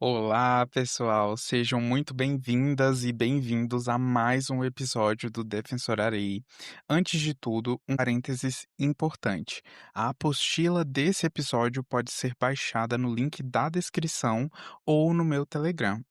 Olá, pessoal, sejam muito bem-vindas e bem-vindos a mais um episódio do Defensorarei. Antes de tudo, um parênteses importante. A apostila desse episódio pode ser baixada no link da descrição ou no meu Telegram.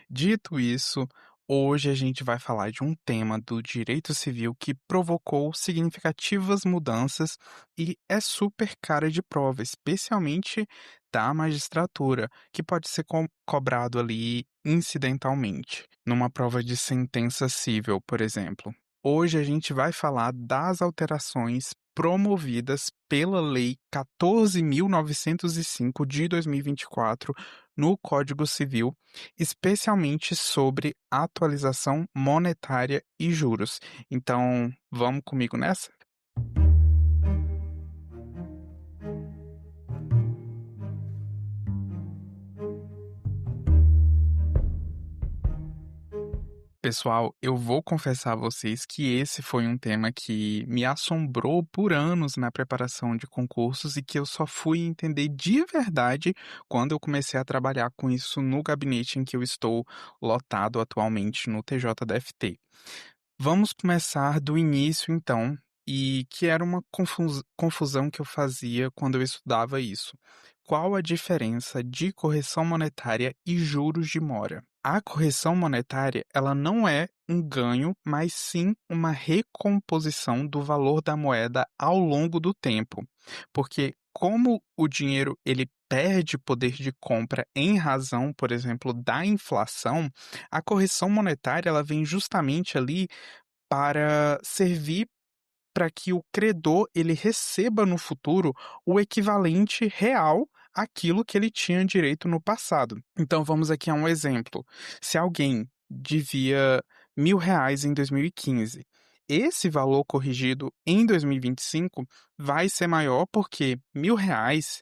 Dito isso, hoje a gente vai falar de um tema do direito civil que provocou significativas mudanças e é super cara de prova, especialmente da magistratura, que pode ser cobrado ali incidentalmente, numa prova de sentença civil, por exemplo. Hoje a gente vai falar das alterações promovidas pela Lei 14.905 de 2024 no Código Civil, especialmente sobre atualização monetária e juros. Então, vamos comigo nessa? Pessoal, eu vou confessar a vocês que esse foi um tema que me assombrou por anos na preparação de concursos e que eu só fui entender de verdade quando eu comecei a trabalhar com isso no gabinete em que eu estou lotado atualmente no TJDFT. Vamos começar do início, então, e que era uma confusão que eu fazia quando eu estudava isso. Qual a diferença de correção monetária e juros de mora? A correção monetária, ela não é um ganho, mas sim uma recomposição do valor da moeda ao longo do tempo. Porque como o dinheiro ele perde poder de compra em razão, por exemplo, da inflação, a correção monetária ela vem justamente ali para servir para que o credor ele receba no futuro o equivalente real àquilo que ele tinha direito no passado. Então vamos aqui a um exemplo. Se alguém devia R$ 1.000 em 2015, esse valor corrigido em 2025 vai ser maior porque R$ 1.000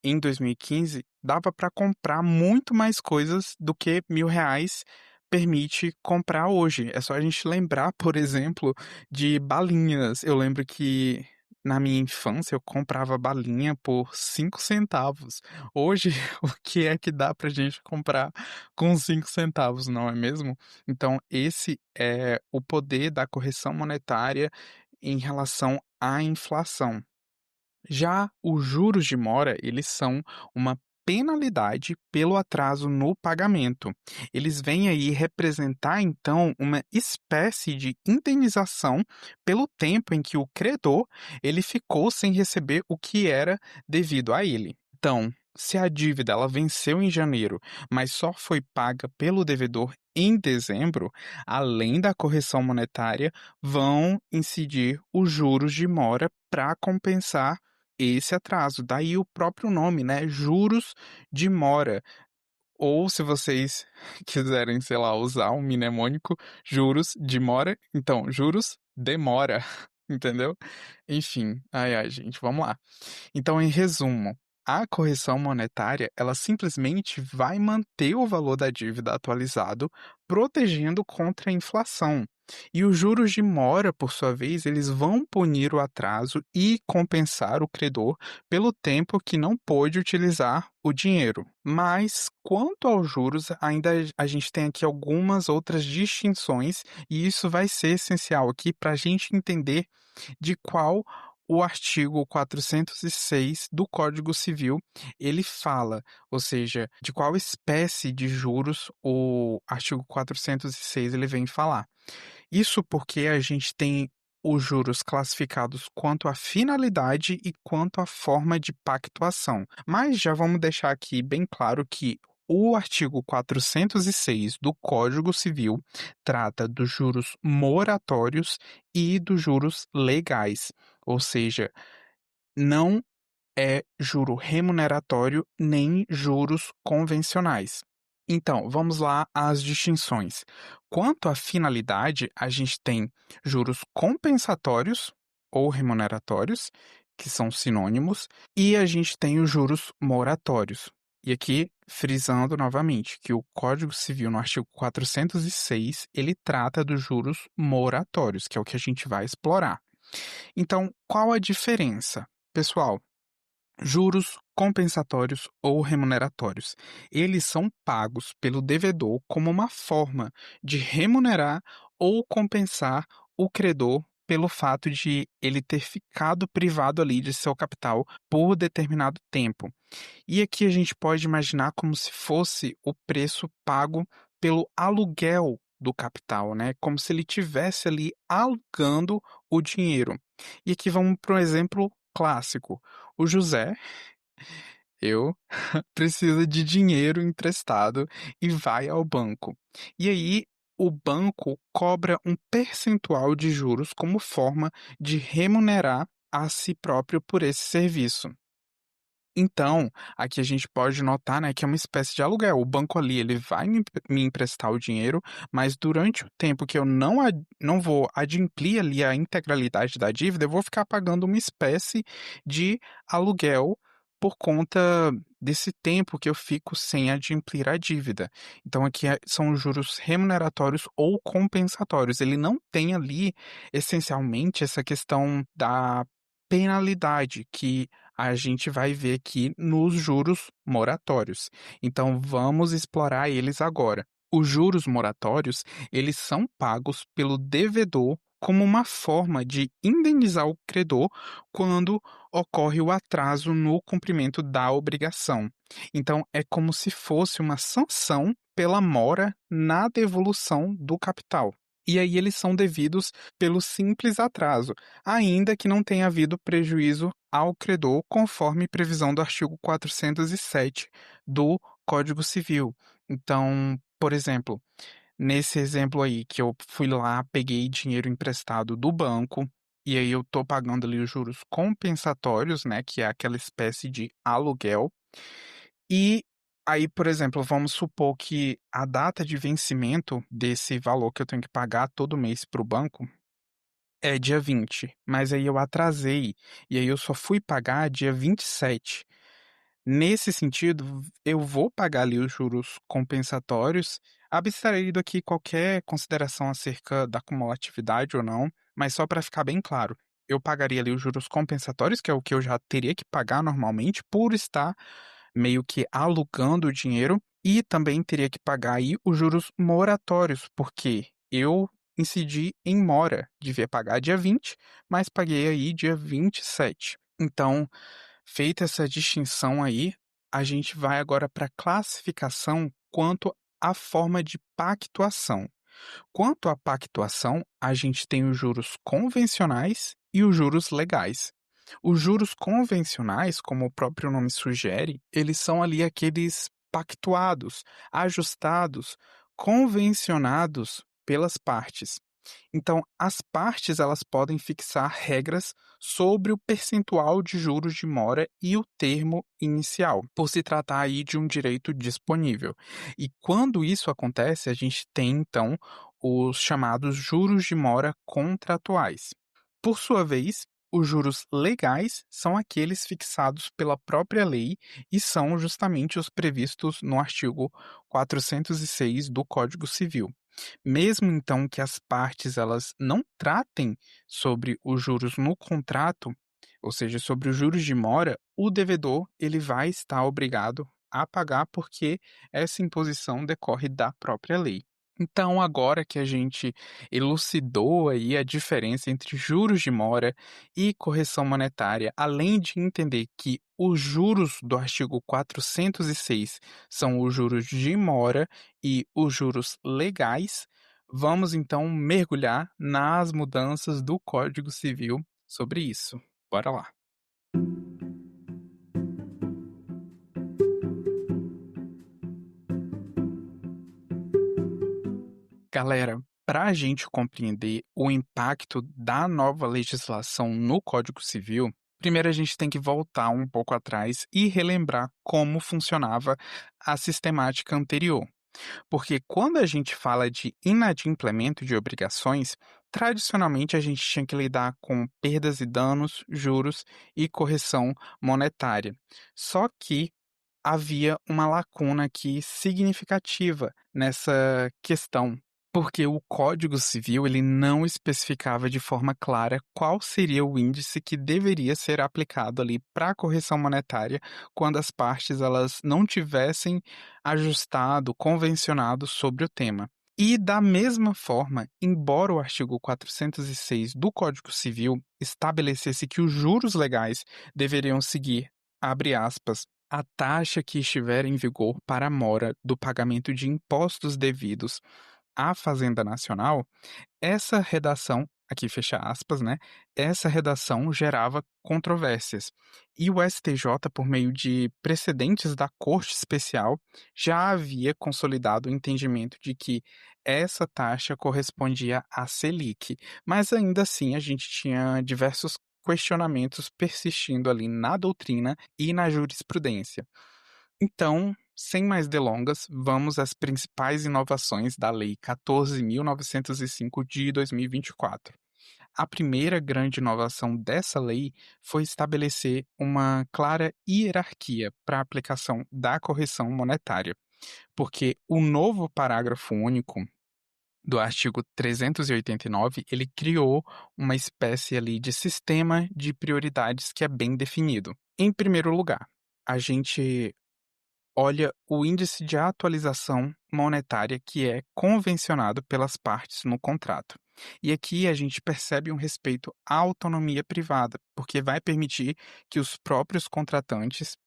em 2015 dava para comprar muito mais coisas do que R$ 1.000 permite comprar hoje. É só a gente lembrar, por exemplo, de balinhas. Eu lembro que na minha infância eu comprava balinha por 5 centavos. Hoje, o que é que dá pra gente comprar com 5 centavos, não é mesmo? Então, esse é o poder da correção monetária em relação à inflação. Já os juros de mora, eles são uma penalidade pelo atraso no pagamento. Eles vêm aí representar, então, uma espécie de indenização pelo tempo em que o credor ele ficou sem receber o que era devido a ele. Então, se a dívida ela venceu em janeiro, mas só foi paga pelo devedor em dezembro, além da correção monetária, vão incidir os juros de mora para compensar esse atraso. Daí o próprio nome, né? Juros de mora. Ou se vocês quiserem, sei lá, usar um mnemônico, juros de mora, então, juros demora, entendeu? Enfim, ai ai, gente, vamos lá. Então, em resumo, a correção monetária, ela simplesmente vai manter o valor da dívida atualizado, protegendo contra a inflação. E os juros de mora, por sua vez, eles vão punir o atraso e compensar o credor pelo tempo que não pôde utilizar o dinheiro. Mas, quanto aos juros, ainda a gente tem aqui algumas outras distinções, e isso vai ser essencial aqui para a gente entender de qual o artigo 406 do Código Civil ele fala, ou seja, de qual espécie de juros o artigo 406 ele vem falar. Isso porque a gente tem os juros classificados quanto à finalidade e quanto à forma de pactuação. Mas já vamos deixar aqui bem claro que o artigo 406 do Código Civil trata dos juros moratórios e dos juros legais, ou seja, não é juro remuneratório nem juros convencionais. Então, vamos lá às distinções. Quanto à finalidade, a gente tem juros compensatórios ou remuneratórios, que são sinônimos, e a gente tem os juros moratórios. E aqui, frisando novamente, que o Código Civil, no artigo 406, ele trata dos juros moratórios, que é o que a gente vai explorar. Então, qual a diferença? Pessoal, Juros compensatórios ou remuneratórios. Eles são pagos pelo devedor como uma forma de remunerar ou compensar o credor pelo fato de ele ter ficado privado ali de seu capital por determinado tempo. E aqui a gente pode imaginar como se fosse o preço pago pelo aluguel do capital, né? Como se ele tivesse ali alugando o dinheiro. E aqui vamos para um exemplo clássico. O José, eu, precisa de dinheiro emprestado e vai ao banco. E aí o banco cobra um percentual de juros como forma de remunerar a si próprio por esse serviço. Então, aqui a gente pode notar, né, que é uma espécie de aluguel. O banco ali, ele vai me emprestar o dinheiro, mas durante o tempo que eu não vou adimplir ali a integralidade da dívida, eu vou ficar pagando uma espécie de aluguel por conta desse tempo que eu fico sem adimplir a dívida. Então, aqui são os juros remuneratórios ou compensatórios. Ele não tem ali, essencialmente, essa questão da penalidade que a gente vai ver aqui nos juros moratórios. Então vamos explorar eles agora. Os juros moratórios, eles são pagos pelo devedor como uma forma de indenizar o credor quando ocorre o atraso no cumprimento da obrigação. Então é como se fosse uma sanção pela mora na devolução do capital. E aí eles são devidos pelo simples atraso, ainda que não tenha havido prejuízo ao credor, conforme previsão do artigo 407 do Código Civil. Então, por exemplo, nesse exemplo aí que eu fui lá, peguei dinheiro emprestado do banco, e aí eu tô pagando ali os juros compensatórios, né, que é aquela espécie de aluguel. E aí, por exemplo, vamos supor que a data de vencimento desse valor que eu tenho que pagar todo mês para o banco é dia 20, mas aí eu atrasei, e aí eu só fui pagar dia 27. Nesse sentido, eu vou pagar ali os juros compensatórios, abstraído aqui qualquer consideração acerca da cumulatividade ou não, mas só para ficar bem claro, eu pagaria ali os juros compensatórios, que é o que eu já teria que pagar normalmente, por estar meio que alugando o dinheiro, e também teria que pagar aí os juros moratórios, porque eu incidi em mora, devia pagar dia 20, mas paguei aí dia 27. Então, feita essa distinção aí, a gente vai agora para a classificação quanto à forma de pactuação. Quanto à pactuação, a gente tem os juros convencionais e os juros legais. Os juros convencionais, como o próprio nome sugere, eles são ali aqueles pactuados, ajustados, convencionados pelas partes. Então, as partes elas podem fixar regras sobre o percentual de juros de mora e o termo inicial, por se tratar aí de um direito disponível. E quando isso acontece, a gente tem então os chamados juros de mora contratuais. Por sua vez, os juros legais são aqueles fixados pela própria lei e são justamente os previstos no artigo 406 do Código Civil. Mesmo então que as partes elas não tratem sobre os juros no contrato, ou seja, sobre os juros de mora, o devedor ele vai estar obrigado a pagar porque essa imposição decorre da própria lei. Então, agora que a gente elucidou aí a diferença entre juros de mora e correção monetária, além de entender que os juros do artigo 406 são os juros de mora e os juros legais, vamos então mergulhar nas mudanças do Código Civil sobre isso. Bora lá. Galera, para a gente compreender o impacto da nova legislação no Código Civil, primeiro a gente tem que voltar um pouco atrás e relembrar como funcionava a sistemática anterior. Porque quando a gente fala de inadimplemento de obrigações, tradicionalmente a gente tinha que lidar com perdas e danos, juros e correção monetária. Só que havia uma lacuna aqui significativa nessa questão. Porque o Código Civil, ele não especificava de forma clara qual seria o índice que deveria ser aplicado ali para a correção monetária quando as partes elas não tivessem ajustado, convencionado sobre o tema. E da mesma forma, embora o artigo 406 do Código Civil estabelecesse que os juros legais deveriam seguir, abre aspas, a taxa que estiver em vigor para a mora do pagamento de impostos devidos à Fazenda Nacional, essa redação, aqui fecha aspas, né? Essa redação gerava controvérsias. E o STJ, por meio de precedentes da Corte Especial, já havia consolidado o entendimento de que essa taxa correspondia à Selic. Mas ainda assim, a gente tinha diversos questionamentos persistindo ali na doutrina e na jurisprudência. Então, sem mais delongas, vamos às principais inovações da Lei 14.905 de 2024. A primeira grande inovação dessa lei foi estabelecer uma clara hierarquia para a aplicação da correção monetária, porque o novo parágrafo único do artigo 389, ele criou uma espécie ali de sistema de prioridades que é bem definido. Em primeiro lugar, a gente olha o índice de atualização monetária que é convencionado pelas partes no contrato. E aqui a gente percebe um respeito à autonomia privada, porque vai permitir que os próprios contratantes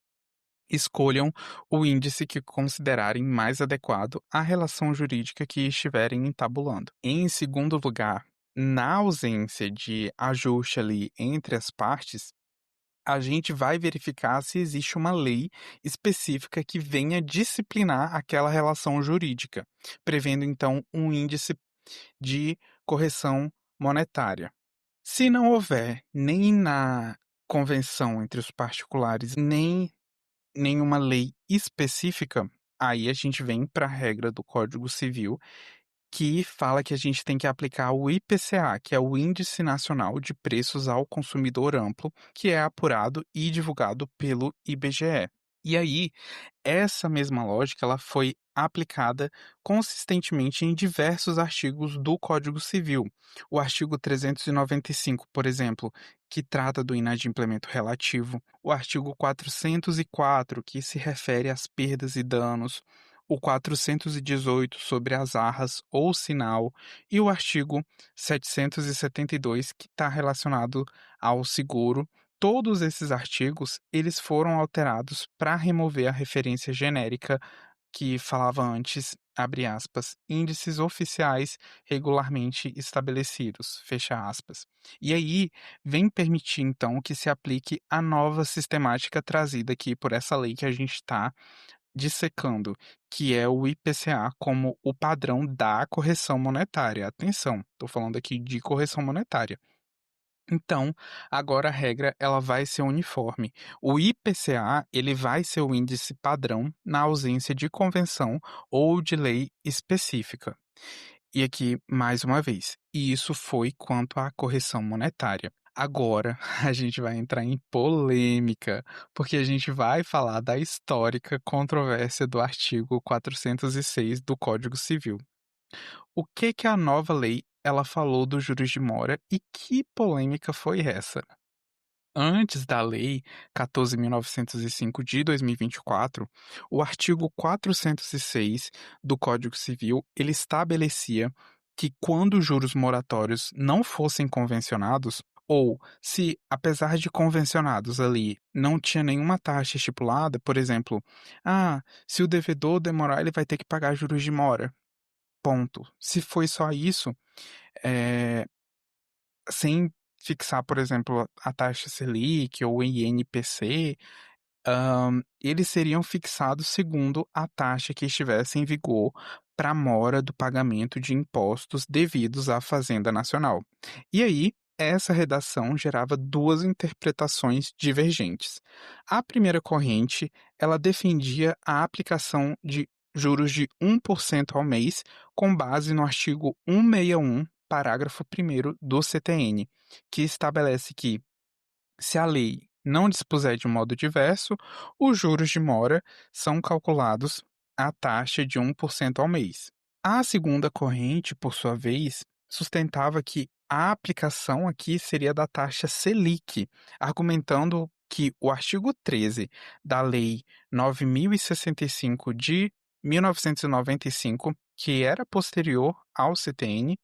escolham o índice que considerarem mais adequado à relação jurídica que estiverem entabulando. Em segundo lugar, na ausência de ajuste ali entre as partes, a gente vai verificar se existe uma lei específica que venha disciplinar aquela relação jurídica, prevendo então um índice de correção monetária. Se não houver nem na convenção entre os particulares, nem nenhuma lei específica, aí a gente vem para a regra do Código Civil que fala que a gente tem que aplicar o IPCA, que é o Índice Nacional de Preços ao Consumidor Amplo, que é apurado e divulgado pelo IBGE. E aí, essa mesma lógica ela foi aplicada consistentemente em diversos artigos do Código Civil. O artigo 395, por exemplo, que trata do inadimplemento relativo, o artigo 404, que se refere às perdas e danos, o 418 sobre as arras ou sinal e o artigo 772 que está relacionado ao seguro. Todos esses artigos, eles foram alterados para remover a referência genérica que falava antes, abre aspas, índices oficiais regularmente estabelecidos, fecha aspas. E aí vem permitir então que se aplique a nova sistemática trazida aqui por essa lei que a gente está dissecando, que é o IPCA como o padrão da correção monetária. Atenção, estou falando aqui de correção monetária. Então, agora a regra ela vai ser uniforme. O IPCA ele vai ser o índice padrão na ausência de convenção ou de lei específica. E aqui, mais uma vez, e isso foi quanto à correção monetária. Agora, a gente vai entrar em polêmica, porque a gente vai falar da histórica controvérsia do artigo 406 do Código Civil. O que que a nova lei ela falou dos juros de mora e que polêmica foi essa? Antes da Lei 14.905 de 2024, o artigo 406 do Código Civil ele estabelecia que quando os juros moratórios não fossem convencionados, ou se, apesar de convencionados ali, não tinha nenhuma taxa estipulada, por exemplo, se o devedor demorar, ele vai ter que pagar juros de mora. Ponto. Se foi só isso, eh, sem fixar, por exemplo, a taxa Selic ou o INPC, eles seriam fixados segundo a taxa que estivesse em vigor para a mora do pagamento de impostos devidos à Fazenda Nacional. E aí, essa redação gerava duas interpretações divergentes. A primeira corrente, ela defendia a aplicação de juros de 1% ao mês com base no artigo 161, parágrafo 1º do CTN, que estabelece que se a lei não dispuser de modo diverso, os juros de mora são calculados à taxa de 1% ao mês. A segunda corrente, por sua vez, sustentava que a aplicação aqui seria da taxa Selic, argumentando que o artigo 13 da Lei 9.065 de 1995, que era posterior ao CTN,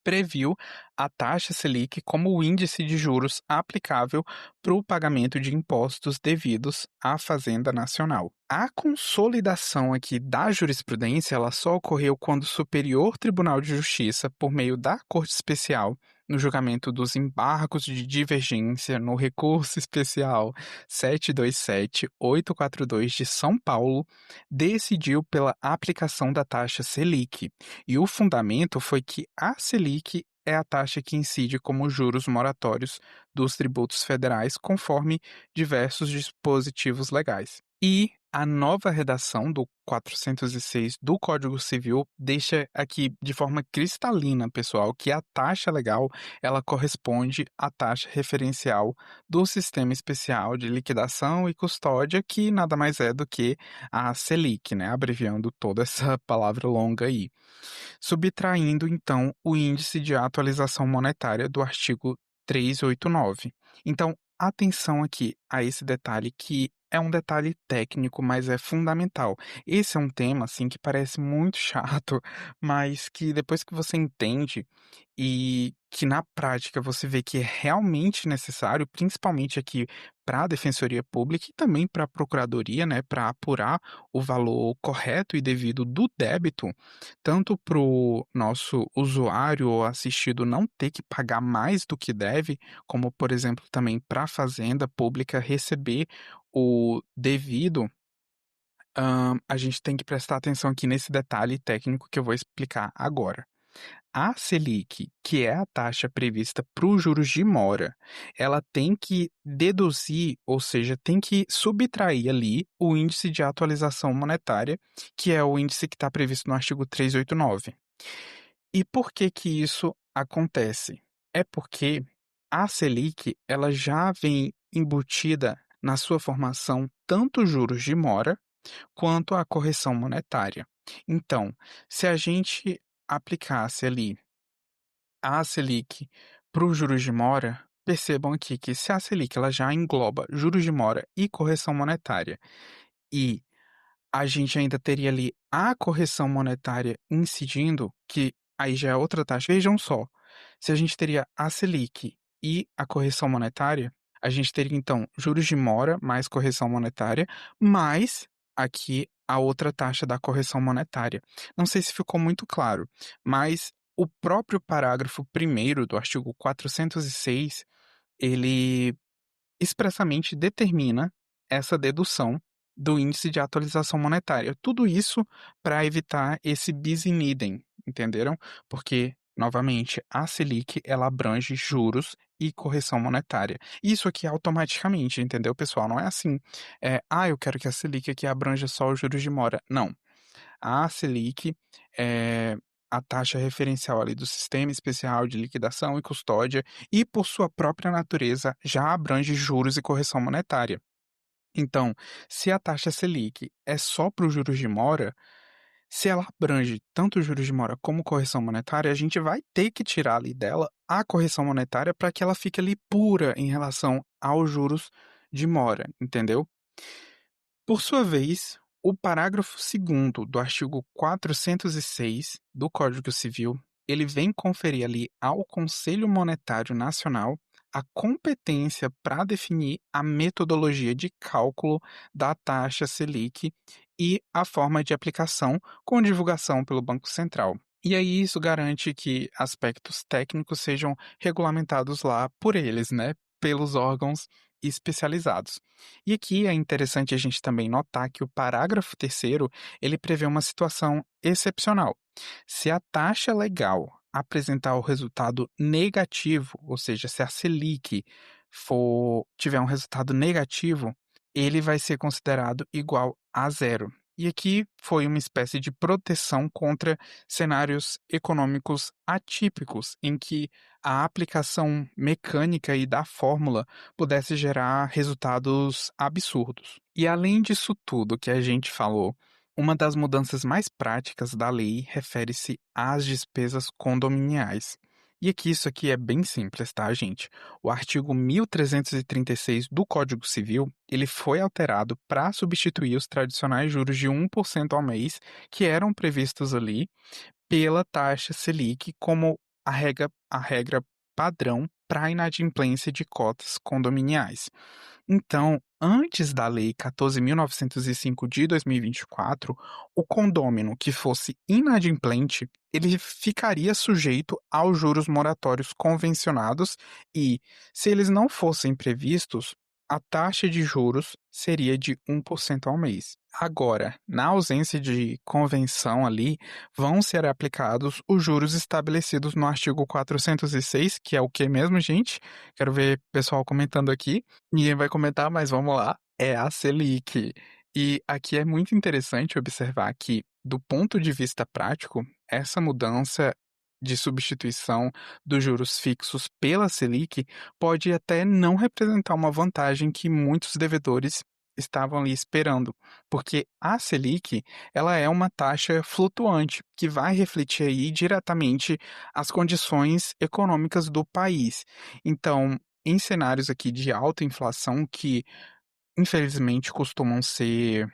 previu a taxa Selic como o índice de juros aplicável para o pagamento de impostos devidos à Fazenda Nacional. A consolidação aqui da jurisprudência, ela só ocorreu quando o Superior Tribunal de Justiça, por meio da Corte Especial, no julgamento dos embargos de divergência no recurso especial 727.842 de São Paulo, decidiu pela aplicação da taxa Selic. E o fundamento foi que a Selic é a taxa que incide como juros moratórios dos tributos federais, conforme diversos dispositivos legais. E a nova redação do 406 do Código Civil deixa aqui de forma cristalina, pessoal, que a taxa legal ela corresponde à taxa referencial do Sistema Especial de Liquidação e Custódia, que nada mais é do que a Selic, né? Abreviando toda essa palavra longa aí, subtraindo então o índice de atualização monetária do artigo 389. Então, atenção aqui a esse detalhe que é um detalhe técnico, mas é fundamental. Esse é um tema assim que parece muito chato, mas que depois que você entende e que na prática você vê que é realmente necessário, principalmente aqui para a Defensoria Pública e também para a Procuradoria, né, para apurar o valor correto e devido do débito, tanto para o nosso usuário ou assistido não ter que pagar mais do que deve, como, por exemplo, também para a Fazenda Pública receber o devido, a gente tem que prestar atenção aqui nesse detalhe técnico que eu vou explicar agora. A Selic, que é a taxa prevista para os juros de mora, ela tem que deduzir, ou seja, tem que subtrair ali o índice de atualização monetária, que é o índice que está previsto no artigo 389. E por que que isso acontece? É porque a Selic, ela já vem embutida na sua formação tanto os juros de mora quanto a correção monetária. Então, se a gente aplicasse ali a Selic para os juros de mora, percebam aqui que se a Selic ela já engloba juros de mora e correção monetária, e a gente ainda teria ali a correção monetária incidindo, que aí já é outra taxa. Vejam só, se a gente teria a Selic e a correção monetária, a gente teria então juros de mora mais correção monetária, mais aqui a outra taxa da correção monetária. Não sei se ficou muito claro, mas o próprio parágrafo primeiro do artigo 406, ele expressamente determina essa dedução do índice de atualização monetária. Tudo isso para evitar esse bis in idem, entenderam? Porque, novamente, a Selic ela abrange juros e correção monetária. Isso aqui automaticamente, entendeu, pessoal? Não é assim, eu quero que a Selic aqui abranja só os juros de mora. Não. A Selic é a taxa referencial ali do Sistema Especial de Liquidação e Custódia e, por sua própria natureza, já abrange juros e correção monetária. Então, se a taxa Selic é só para os juros de mora, se ela abrange tanto os juros de mora como correção monetária, a gente vai ter que tirar ali dela a correção monetária para que ela fique ali pura em relação aos juros de mora, entendeu? Por sua vez, o parágrafo segundo do artigo 406 do Código Civil, ele vem conferir ali ao Conselho Monetário Nacional a competência para definir a metodologia de cálculo da taxa Selic e a forma de aplicação com divulgação pelo Banco Central. E aí isso garante que aspectos técnicos sejam regulamentados lá por eles, né, pelos órgãos especializados. E aqui é interessante a gente também notar que o parágrafo terceiro, ele prevê uma situação excepcional. Se a taxa legal apresentar o resultado negativo, ou seja, se a Selic tiver um resultado negativo, ele vai ser considerado igual a zero. E aqui foi uma espécie de proteção contra cenários econômicos atípicos, em que a aplicação mecânica e da fórmula pudesse gerar resultados absurdos. E além disso tudo que a gente falou, Uma das mudanças mais práticas da lei refere-se às despesas condominiais. E aqui isso aqui é bem simples, tá, gente? O artigo 1336 do Código Civil, ele foi alterado para substituir os tradicionais juros de 1% ao mês que eram previstos ali pela taxa Selic como a regra padrão para a inadimplência de cotas condominiais. Então, antes da Lei 14.905 de 2024, o condômino que fosse inadimplente, ele ficaria sujeito aos juros moratórios convencionados e, se eles não fossem previstos, a taxa de juros seria de 1% ao mês. Agora, na ausência de convenção ali, vão ser aplicados os juros estabelecidos no artigo 406, que é o que mesmo, gente? Quero ver pessoal comentando aqui. Ninguém vai comentar, mas vamos lá. É a Selic. E aqui é muito interessante observar que, do ponto de vista prático, essa mudança de substituição dos juros fixos pela Selic pode até não representar uma vantagem que muitos devedores estavam ali esperando, porque a Selic, ela é uma taxa flutuante que vai refletir aí diretamente as condições econômicas do país. Então, em cenários aqui de alta inflação que infelizmente costumam ser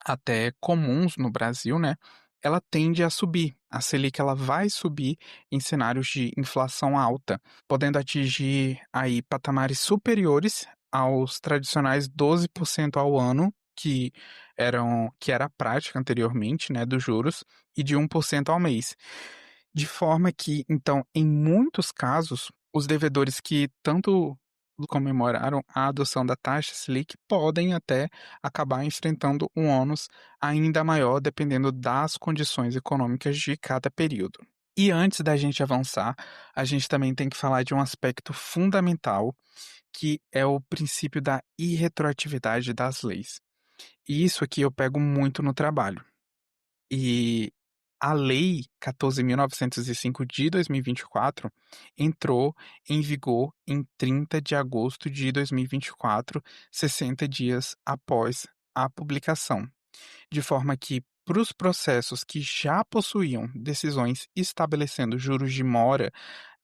até comuns no Brasil, né, ela tende a subir. A Selic ela vai subir em cenários de inflação alta, podendo atingir aí patamares superiores aos tradicionais 12% ao ano, que era a prática anteriormente, né, dos juros, e de 1% ao mês. De forma que, então, em muitos casos, os devedores que tanto comemoraram a adoção da taxa Selic podem até acabar enfrentando um ônus ainda maior dependendo das condições econômicas de cada período. E antes da gente avançar, a gente também tem que falar de um aspecto fundamental, que é o princípio da irretroatividade das leis. E isso aqui eu pego muito no trabalho. E a Lei 14.905 de 2024 entrou em vigor em 30 de agosto de 2024, 60 dias após a publicação, de forma que para os processos que já possuíam decisões estabelecendo juros de mora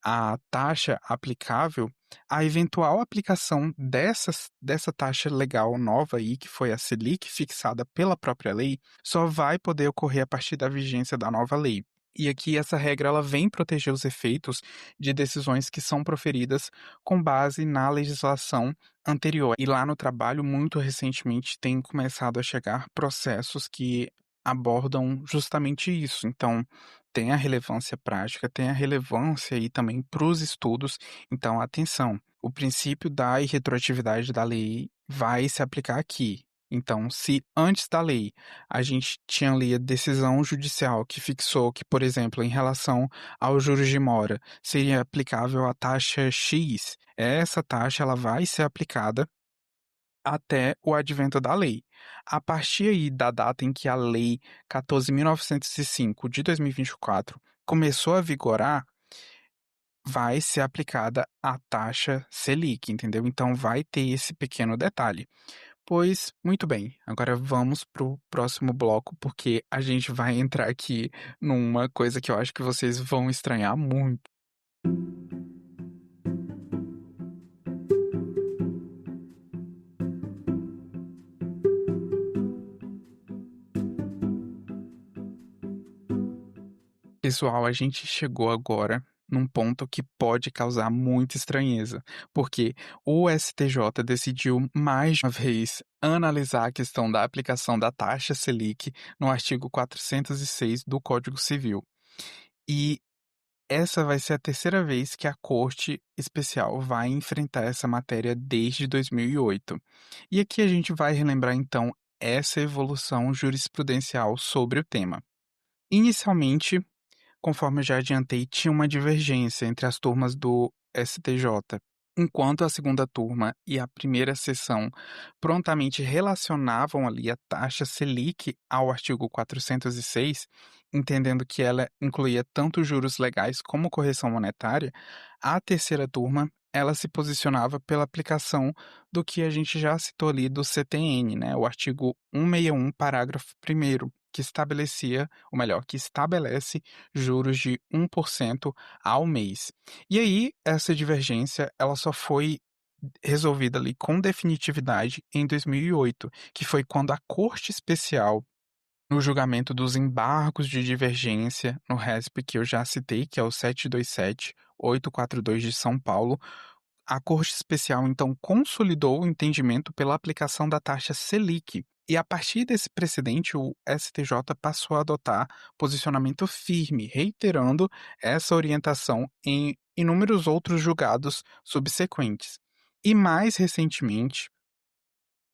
a taxa aplicável, a eventual aplicação dessa taxa legal nova aí, que foi a Selic, fixada pela própria lei, só vai poder ocorrer a partir da vigência da nova lei. E aqui essa regra ela vem proteger os efeitos de decisões que são proferidas com base na legislação anterior. E lá no trabalho, muito recentemente, tem começado a chegar processos que abordam justamente isso. Então, tem a relevância prática, tem a relevância aí também para os estudos. Então, atenção, o princípio da irretroatividade da lei vai se aplicar aqui. Então, se antes da lei a gente tinha ali a decisão judicial que fixou que, por exemplo, em relação aos juros de mora, seria aplicável a taxa X, essa taxa ela vai ser aplicada até o advento da lei. A partir aí da data em que a Lei 14.905 de 2024 começou a vigorar, vai ser aplicada a taxa Selic, entendeu? Então vai ter esse pequeno detalhe. Pois, muito bem, agora vamos para o próximo bloco, porque a gente vai entrar aqui numa coisa que eu acho que vocês vão estranhar muito. Pessoal, a gente chegou agora num ponto que pode causar muita estranheza, porque o STJ decidiu mais uma vez analisar a questão da aplicação da taxa Selic no artigo 406 do Código Civil. E essa vai ser a terceira vez que a Corte Especial vai enfrentar essa matéria desde 2008. E aqui a gente vai relembrar então essa evolução jurisprudencial sobre o tema. Inicialmente, conforme eu já adiantei, tinha uma divergência entre as turmas do STJ. Enquanto a segunda turma e a primeira sessão prontamente relacionavam ali a taxa Selic ao artigo 406, entendendo que ela incluía tanto juros legais como correção monetária, a terceira turma ela se posicionava pela aplicação do que a gente já citou ali do CTN, né, o artigo 161, parágrafo primeiro, que estabelecia, ou melhor, que estabelece juros de 1% ao mês. E aí, essa divergência, ela só foi resolvida ali com definitividade em 2008, que foi quando a Corte Especial, no julgamento dos embargos de divergência no RESP que eu já citei, que é o 727.842 de São Paulo, a Corte Especial então consolidou o entendimento pela aplicação da taxa Selic. E a partir desse precedente, o STJ passou a adotar posicionamento firme, reiterando essa orientação em inúmeros outros julgados subsequentes. E mais recentemente,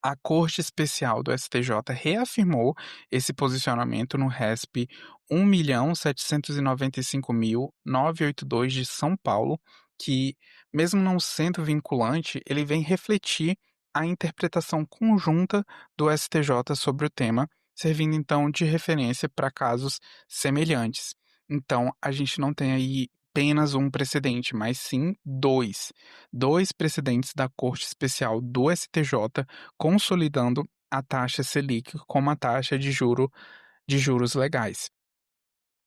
a Corte Especial do STJ reafirmou esse posicionamento no RESP 1.795.982 de São Paulo, que, mesmo não sendo vinculante, ele vem refletir a interpretação conjunta do STJ sobre o tema, servindo então de referência para casos semelhantes. Então, a gente não tem aí apenas um precedente, mas sim dois. Dois precedentes da Corte Especial do STJ consolidando a taxa Selic como a taxa de juros legais.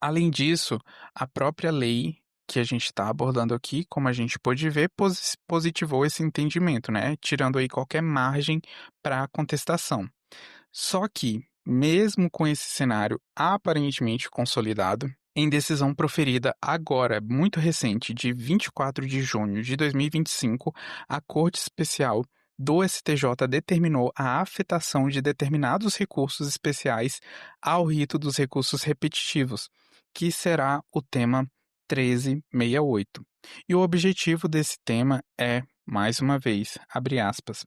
Além disso, a própria lei que a gente está abordando aqui, como a gente pôde ver, positivou esse entendimento, né? Tirando aí qualquer margem para contestação. Só que, mesmo com esse cenário aparentemente consolidado, em decisão proferida agora, muito recente, de 24 de junho de 2025, a Corte Especial do STJ determinou a afetação de determinados recursos especiais ao rito dos recursos repetitivos, que será o tema 1368. E o objetivo desse tema é, mais uma vez, abre aspas,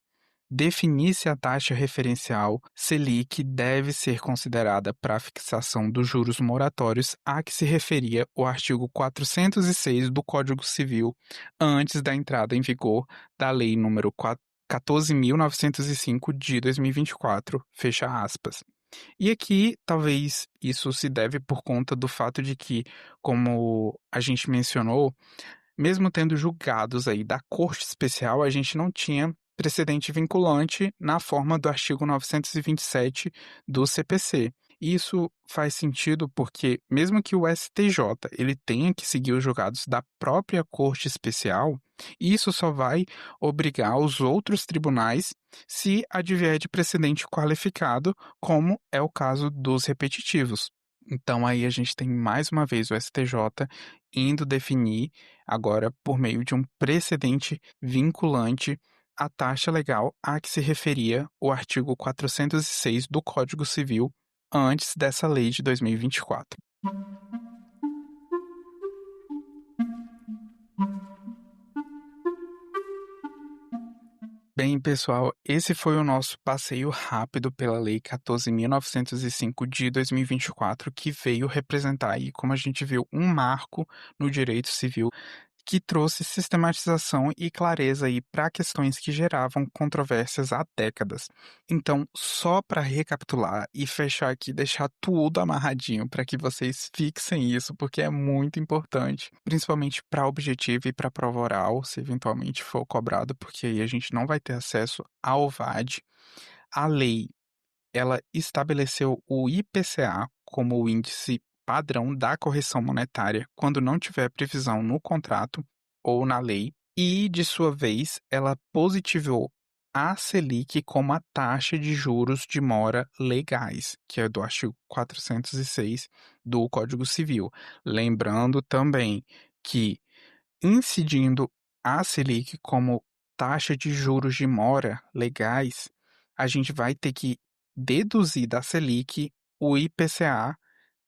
definir se a taxa referencial Selic deve ser considerada para a fixação dos juros moratórios a que se referia o artigo 406 do Código Civil antes da entrada em vigor da Lei nº 14.905 de 2024, fecha aspas. E aqui, talvez isso se deve por conta do fato de que, como a gente mencionou, mesmo tendo julgados aí da Corte Especial, a gente não tinha precedente vinculante na forma do artigo 927 do CPC. Isso faz sentido porque, mesmo que o STJ ele tenha que seguir os julgados da própria Corte Especial, isso só vai obrigar os outros tribunais se advier de precedente qualificado, como é o caso dos repetitivos. Então aí a gente tem mais uma vez o STJ indo definir, agora por meio de um precedente vinculante, a taxa legal a que se referia o artigo 406 do Código Civil antes dessa lei de 2024. Bem, pessoal, esse foi o nosso passeio rápido pela Lei 14.905 de 2024, que veio representar aí, como a gente viu, um marco no direito civil que trouxe sistematização e clareza aí para questões que geravam controvérsias há décadas. Então, só para recapitular e fechar aqui, deixar tudo amarradinho para que vocês fixem isso, porque é muito importante, principalmente para objetivo e para prova oral, se eventualmente for cobrado, porque aí a gente não vai ter acesso ao VAD. A lei ela estabeleceu o IPCA como o índice padrão da correção monetária quando não tiver previsão no contrato ou na lei, e, de sua vez, ela positivou a Selic como a taxa de juros de mora legais, que é do artigo 406 do Código Civil. Lembrando também que, incidindo a Selic como taxa de juros de mora legais, a gente vai ter que deduzir da Selic o IPCA,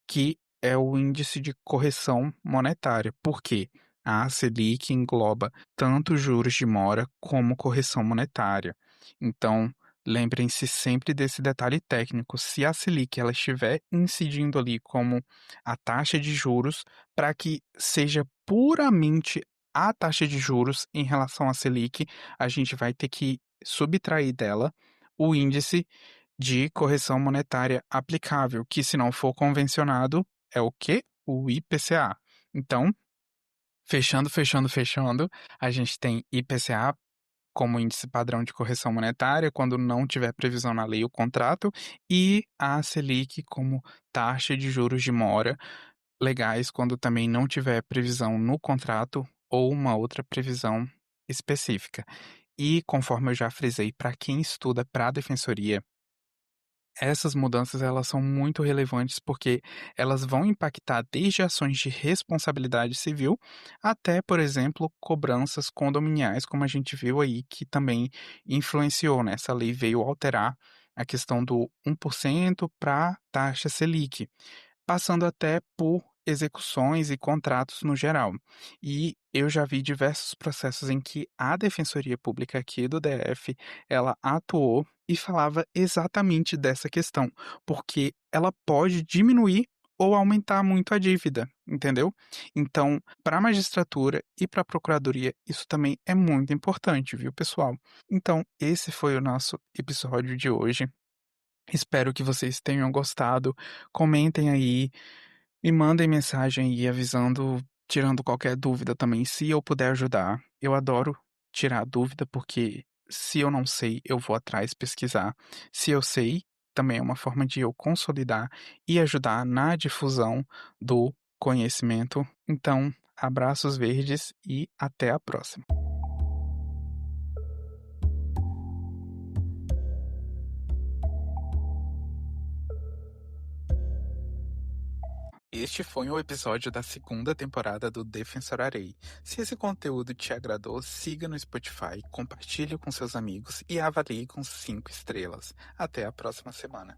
que é o índice de correção monetária. Por quê? A Selic engloba tanto juros de mora como correção monetária. Então, lembrem-se sempre desse detalhe técnico. Se a Selic ela estiver incidindo ali como a taxa de juros, para que seja puramente a taxa de juros em relação à Selic, a gente vai ter que subtrair dela o índice de correção monetária aplicável, que se não for convencionado, é o quê? O IPCA. Então, Fechando, a gente tem IPCA como índice padrão de correção monetária, quando não tiver previsão na lei ou contrato, e a Selic como taxa de juros de mora legais, quando também não tiver previsão no contrato ou uma outra previsão específica. E conforme eu já frisei, para quem estuda para a defensoria, essas mudanças elas são muito relevantes porque elas vão impactar desde ações de responsabilidade civil até, por exemplo, cobranças condominiais, como a gente viu aí que também influenciou, né? Essa lei veio alterar a questão do 1% para taxa Selic, passando até por execuções e contratos no geral. E eu já vi diversos processos em que a Defensoria Pública aqui do DF, ela atuou e falava exatamente dessa questão, porque ela pode diminuir ou aumentar muito a dívida, entendeu? Então, para a magistratura e para a procuradoria, isso também é muito importante, viu, pessoal? Então, esse foi o nosso episódio de hoje. Espero que vocês tenham gostado. Comentem aí, me mandem mensagem aí avisando, tirando qualquer dúvida também, se eu puder ajudar. Eu adoro tirar dúvida, porque se eu não sei, eu vou atrás pesquisar. Se eu sei, também é uma forma de eu consolidar e ajudar na difusão do conhecimento. Então, abraços verdes e até a próxima. Este foi o episódio da segunda temporada do Defensorarei. Se esse conteúdo te agradou, siga no Spotify, compartilhe com seus amigos e avalie com 5 estrelas. Até a próxima semana.